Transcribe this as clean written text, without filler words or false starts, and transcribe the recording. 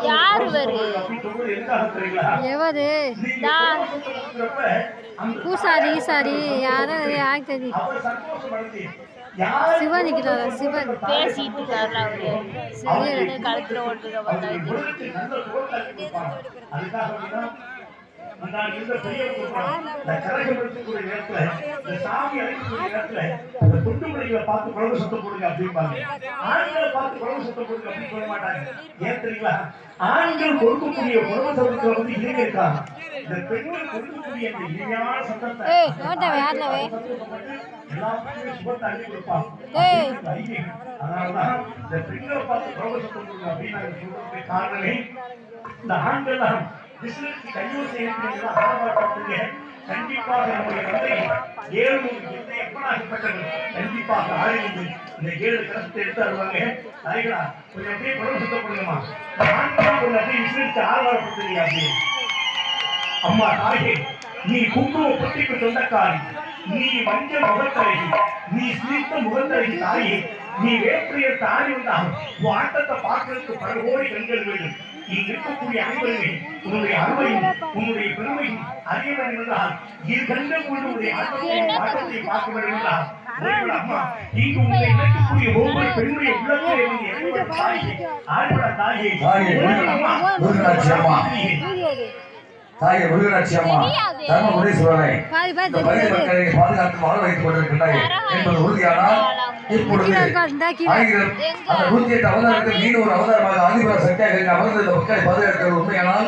யார் எவரு பூசாரி ஈசாரி யாரோ ஆக்டரி சிவன் நிற்கிறாரா சிவன் பேசிட்டு இருக்காருல அவரு சிவன் கழுத்துல ஓட்டுக்க பார்த்தா நான் இந்த பெரிய இந்த கரகப்படுத்தக்கூடிய நேரத்துல இந்த சாமி அழைக்கக்கூடிய நேரத்துல இந்த குண்டுமணிகளை பார்த்து குழந்தை சுத்தம் போடுங்க அப்படிம்பாங்க. ஆண்களை பார்த்து குழந்தை சுத்தம் போடுங்க அப்படின்னு சொல்ல மாட்டாங்க. ஏன் தெரியுங்களா? ஆண்கள் கொடுக்கக்கூடிய குழந்தை சத்தத்துல வந்து இணைங்க இருக்காங்க. இந்த பெண்கள் கொடுக்கக்கூடிய அந்த இனிமையான சத்தத்தை எல்லாத்தையும் சுபத்தை அள்ளி கொடுப்பாங்க. அதனாலதான் இந்த பெண்களை பார்த்து குழந்தை சுத்தம் போடுங்க அப்படின்னு நாங்கள் சொல்றதுக்கு காரணமே இந்த ஆண்கள் தான் பிசினஸ் கையூர் செய்யக்கூடிய ஆரம்பப்படுத்துங்க. கண்டிப்பாக நம்முடைய தந்தை 7 எப்படாகப்பட்டது கண்டிப்பாக ஆளுநர் இந்த 7 கலசத்தை எடுத்து வருவாங்க. தாய்களா கொஞ்சம் அப்படியே குழந்தை சுத்தம் பண்ணுங்கம்மா. ஆண்கள் கொஞ்சம் அப்படியே பிசினஸ் ஆரம்பப்படுத்துங்க அப்படின்னு. அம்மா தாயே, நீ குங்கும பொட்டிக்கு சொந்தக்காரி, நீ மஞ்சள் முகத்தழகி, நீ சிரித்த முகத்தழகி தாயே, நீ வேப்பிய தாடி வந்தால் ஆட்டத்தை பார்க்கறதுக்கு பல கோடி கண்கள் வேண்டும். நீ இருக்கக்கூடிய அனைவருமே உன்னுடைய அருமையும் உன்னுடைய பெருமையும் அறிய வேண்டும் என்றால் இது கண்ட உன்னுடைய ஆட்டத்தை பார்க்க வேண்டும் என்றால் அம்மா இங்கு உங்களை இணைக்கக்கூடிய ஒவ்வொரு பெண்ணுடைய உள்ளத்திலே தாயே ஆழ்வட தாயே தாயே முருகனாட்சி அம்மா தர்ம முனீஸ்வரனை பாதுகாத்து வாழ வைத்துக் கொண்டிருக்கின்றாய் என்பது உறுதியானால் இப்பொழுது 108 அவதாரத்தில் மீண்டும் ஒரு அவதாரமாக ஆதிபுர சக்தியாக அமர்ந்த இந்த மக்களை பாதுகாக்கிறது உண்மையானால்